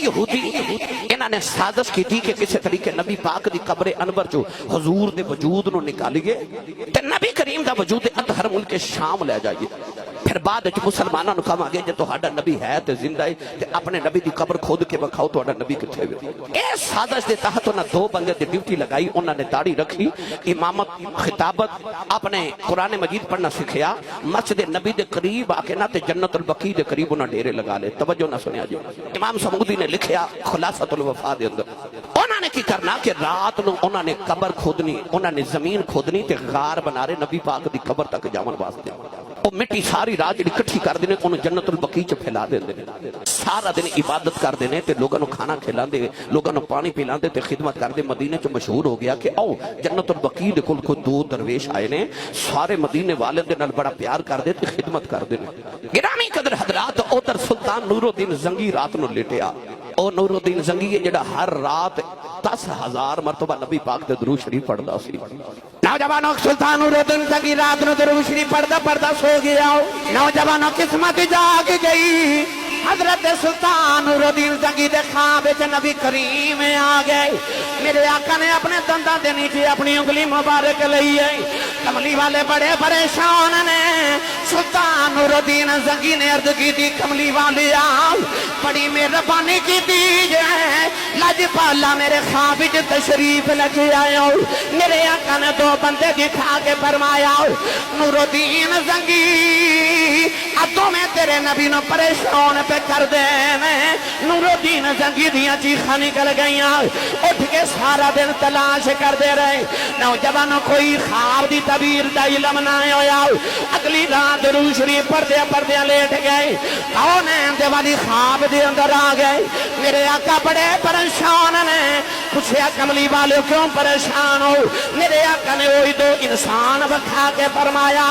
یہودی انہاں نے سازش کی تھی کہ کسی طریقے نبی پاک دی قبر انور جو حضور دے وجود نو نکالیے تے نبی کریم دا وجود اطہر ملک شام لے جائیے. پھر بعد مسلمانوں نے کہا گیا جے تہاڈا نبی ہے تے زندہ ہے تے اپنے نبی دی قبر کھود کے بکھاؤ تہاڈا نبی کتھے ہے. اس سازش دے تحت انہاں دو بندے دی ڈیوٹی لگائی. انہاں نے داڑھی رکھی, امامت خطابت اپنے قرآن مجید پڑھنا سکھیا, مسجد نبی دے قریب آ کے نہ تے جنت البقیع دے قریب انہاں ڈیرے لگا لے. توجہ نہ سنیا جی, امام سمودی نے لکھیا خلاصۃ الوفا دے اندر انہاں نے کی کرنا کہ رات نو انہاں نے قبر کھودنی, انہاں نے زمین کھودنی تے غار بنا رہے نبی پاک دی قبر تک جاون واسطے. وہ مٹی ساری رات جڑی اکٹھی کر دینے انہوں جنت البقیع چ پھیلا دیندے نے. سارا دن عبادت کر دینے تے لوگوں کھانا کھلاندے, لوگوں پانی پلاندے تے خدمت کردے. مدینے چ مشہور ہو گیا کہ او جنت البقیع دے کول کوئی دو درویش آئے نے, سارے مدینے والے دے نال بڑا پیار کردے تے خدمت کردے نے. گرامی قدر حضرات, ادھر سلطان نور الدین زنگی رات نو لیٹیا. او نور الدین زنگی جڑا ہر رات 10,000 مرتبہ نبی پاک دے درود شریف پڑھدا سی. نوجوانوں, سلطان نور الدین زنگی رات نو درود شریف پڑھدا سو گیا. نوجوانوں, قسمت جاگ گئی. حضرت سلطان نور الدین زنگی دے خواب وچ نبی کریم آ گئے. میرے آقا نے اپنے دنداں دے نیچے اپنی انگلی مبارک لئی ہے. کملی والے بڑے پریشان نے. سلطان نور الدین زنگی نے عرض کی تھی, کملی والے آؤ, بڑی مہربانی کی دیجئے, لاجپالا میرے خواب وچ تشریف لگے آئے ہو. میرے آقا نے دو بندے دکھا کے فرمایا, نور الدین زنگی اتوں میں تیرے نبی نو پریشان پہ کر دے. نور الدین زنگی دیاں چیخاں نکل گئیاں. اٹھ کے سارا دن تلاش کر دے رہے. نوجوانوں, کوئی خواب دی تعبیر دا علم نہ ہویا. اگلی رات درود شریف پڑھدے لیٹ گئے. کون ہے والی خواب دے اندر آ گئے. میرے آقا بڑے پریشان نے. پوچھیا, کملی والے کیوں پریشان ہو؟ میرے آقا نے وہی دو انسان بکھا کے فرمایا,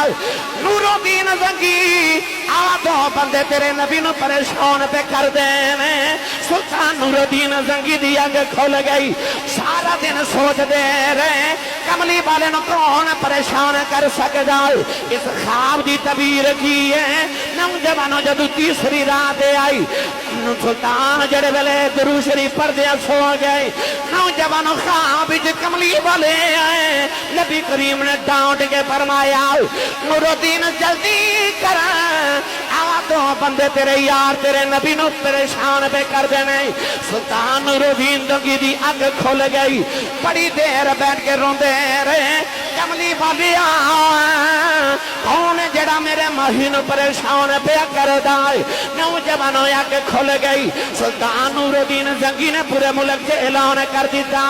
نور الدین زنگی آ دو بندے تیرے نبی نو پریشان پہ کر دے. سلطان نور الدین زنگی دی اگ کھل گئی. سارا دن سوچ دے رہے, کملی والے نو کون پریشان کر سکدا. اس خواب دی تعبیر کی ہے. نوجوانوں, جدو تیسری رات آئی, سلطان جڑے ویلے درود شریف پڑھدے سو گئے. نوجوانوں, خواب وچ کملی والے آئے. نبی کریم نے ڈانٹ کے فرمایا, نور الدین جلدی کر, دو بندے تیرے یار تیرے نبی نو پریشان پہ کر دینے. سلطان نور الدین زنگی دی اگ کھل گئی. بڑی دیر بیٹھ کے روندے رہے. کملی والی کون جڑا میرے ماہی نو پریشان پہ کر دائے. نوجوانوں, اگ کھل گئی. سلطان نور الدین زنگی نے پورے ملک سے اعلان کر دیتا,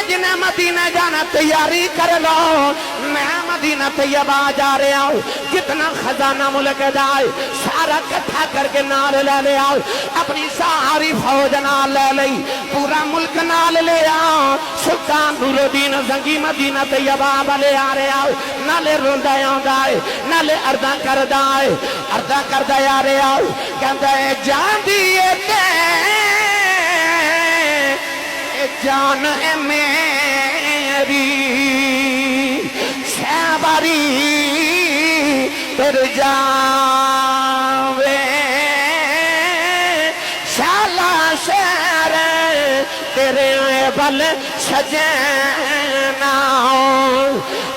جنہیں مدینہ جانا تیاری کر لو, میں مدینہ طیبہ جا رہا ہوں. جتنا خزانہ ملک جائے سارا کٹھا کر کے نال لے لے آؤ. اپنی ساری فوج نال لے لئی, پورا ملک نال لے آؤ. سلطان نور الدین زنگی مدینہ طیبہ والے آ رہے آؤ. نالے روندہ آندا ہے, نالے ارداں کردہ ہے. ارداں کردہ آ رہے آؤ. کہندہ ہے, جان دیئے جان اے میری شہباری تر جاوے, شالا شہر تیرے بل سجنا,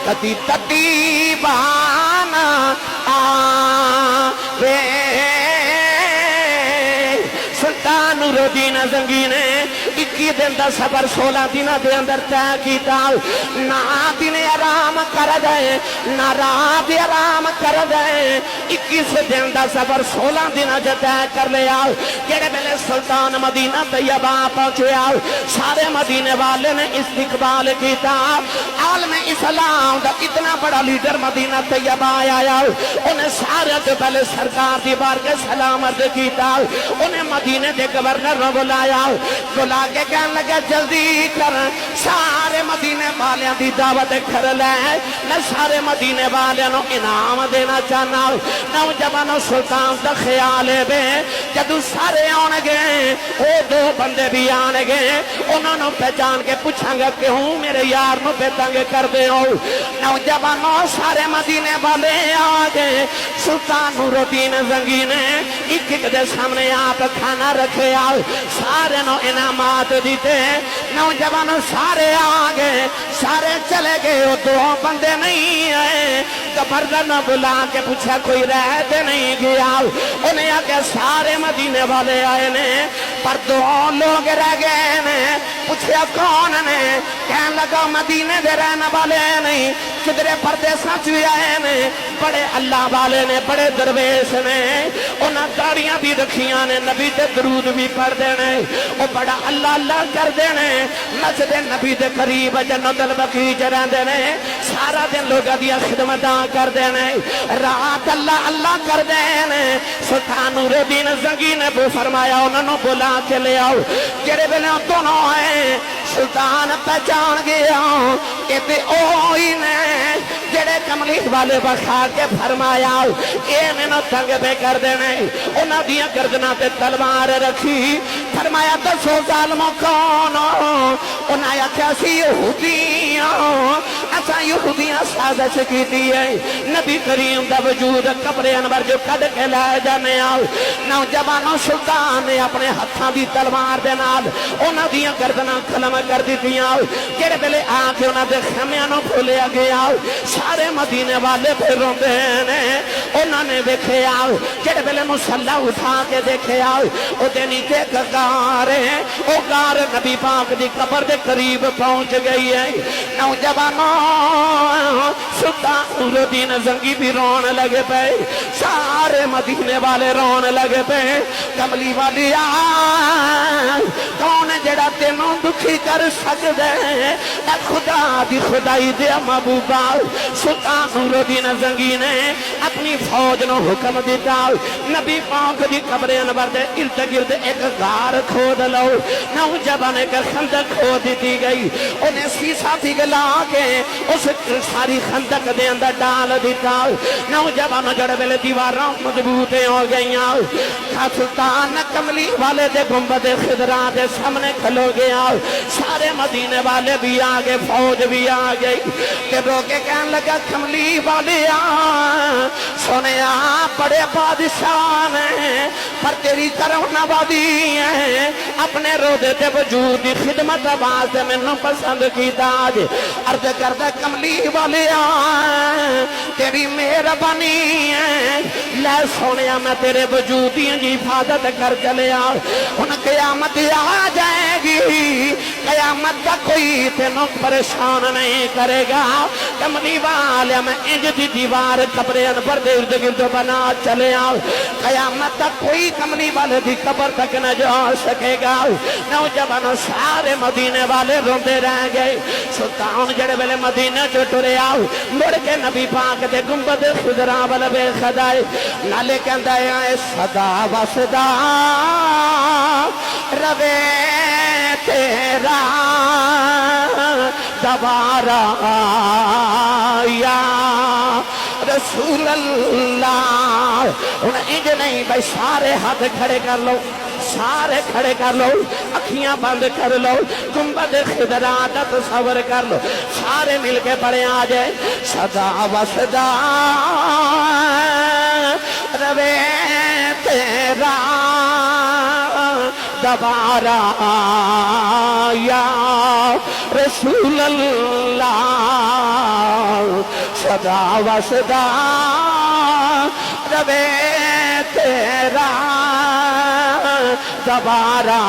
کتی تتی بانا آوے. سلطان نور الدین زنگی نے 21 دن دا سفر 16 دن دے اندر طے کیتا. نہ دن آرام کر دے, نہ رات آرام کر دے. 21 دن دا سفر 16 دن طے کر لیا. جڑے ویلے سلطان مدینہ طیبہ پہنچیا, سارے مدینے والے نے استقبال کیتا. عالم اسلام دا اتنا بڑا لیڈر مدینہ طیبہ آیا. انہیں سارے تو پہلے سرکار دی بار کے سلام عرض کیتا. انہیں مدینے دے گورنر نے بلایا. بلا کے کہنے لگا, جلدی کر, سارے مدینے والیاں دی دعوت کر لے. میں سارے مدینے والیاں نو انعام دینا چاہنا. نوجوانوں, سلطان دا خیال ہے بے, جدو سارے آن گئے وہ دو بندے بھی آن گے انہوں نے پہچان کے پوچھاں گا کہ ہوں میرے یار نو پہ تنگ کر دے ہو نوجوانوں سارے مدینے والے آگے سلطان نور الدین زنگی نے ایک ایک دے سامنے آپ کھانا رکھے آؤ سارے نو انعامات دیتے نوجوانوں سارے آگے سارے چلے گئے وہ دو بندے نہیں آئے گبردن بلا کے پوچھا کوئی رہتے نہیں گیا انہیں آگے سارے مدینے والے آئے نے پر دو لوگ رہ گئے نے پوچھا کون نے کہنے لگا مدینے دے رہنے والے نہیں کدرے پردیساں چوی آئے نے بڑے اللہ والے نے بڑے درویش نے انہاں داڑیاں بھی رکھیاں نے نبی تے درود بھی پڑھ دینے وہ بڑا اللہ اللہ کر دینے مسجد نبی دے قریب جنت البقیع رہن دینے سارا دن لوگاں دیا خدمتاں کر دینے رات اللہ اللہ کر دینے سلطان نور الدین زنگی نے وہ فرمایا انہوں نے بلا کے لے آؤ جڑے بلے دونوں ہیں سلطان پہچان گیا کہ تے اوہی نے جڑے کملی والے بخار کے فرمایا اے میں نہ تنگ پہ کر دینے انہاں دیا گردنہ تے تلوار رکھی فرمایا دسو ظالموں کون انہاں یا کیسی یہودیاں ایسا یہودیاں سازش کی دیئے نبی کریم دا وجود قبر انور جو کد کے لائے جانے آؤ نوجوانوں سلطان نے اپنے ہتھاں دی تلوار دے نال انہاں دیا گردنہ کلم کر دی دیا جڑے بلے آکے انہاں دے خیمیاں نو کھولیا گیا سارے مدینے والے پھر روندے نے انہاں نے دیکھے آؤ جڑے بلے مسلح اٹھا کے دیکھے آؤ او دے نیچے گار ہے او گار نبی پاک دی قبر دے قریب پہنچ گئی ہے نوجوانوں سلطان نور الدین زنگی بھی رون لگے پے سارے مدینے والے رون لگے پے کملی والی کون جڑا تینوں دکھی کر سکدے اے خدا دی خدائی دے محبوبا سلطان نور الدین زنگی نے اپنی فوج نو حکم دیتا نبی پاک دی قبر انور دے ارد گرد ایک غار کھود لو نوجوان ایک خندق کھود دی گئی انہیں سیسا پگلا کے اس ساری خندق دے اندر ڈال دیتا نوجوان جڑے ویلے دیواراں مضبوطیں ہو گئیاں سلطان کملی والے دے گنبد خضرا دے سامنے کھلو گیا سارے مدینے والے بھی آگے فوج بھی آگئی کہ روکے کہنے لگا کملی والے سنیا بڑے بادشاہ نے پر تیری طرح نوازی ہے اپنے رودے تے وجود دی خدمت آواز میں نو پسند کی تاج عرض کردہ کملی والے تیری مہربانی ہے لے سونیا میں تیرے وجود دی حفاظت کر چلے ان قیامت آ جائے گی قیامت کا کوئی تینوں پریشان نہیں کرے گا کملی والے میں انج دی دیوار قبر انور دے ارد گرد بنا چلے آؤ قیامت تک کوئی کملی والے دی قبر تک نہ جا سکے گا نوجوانوں سارے مدینے والے روندے رہ گئے سلطان جڑے ویلے مدینے چ ٹرے آؤ مڑ کے نبی پاک دے گنبد خضرا ول بے خدائے نالے کہندا اے صدا وصدا روے تیرا دوبارہ یا رسول اللہ انج نہیں بھائی سارے ہاتھ کھڑے کر لو سارے کھڑے کر لو اکھیاں بند کر لو گنبد خضرا دا تصور کر لو سارے مل کے پڑے آ جائے صدا وصدا روے تیرا دوبارہ یا رسول اللہ صدا وصدا روے تیرا دوبارہ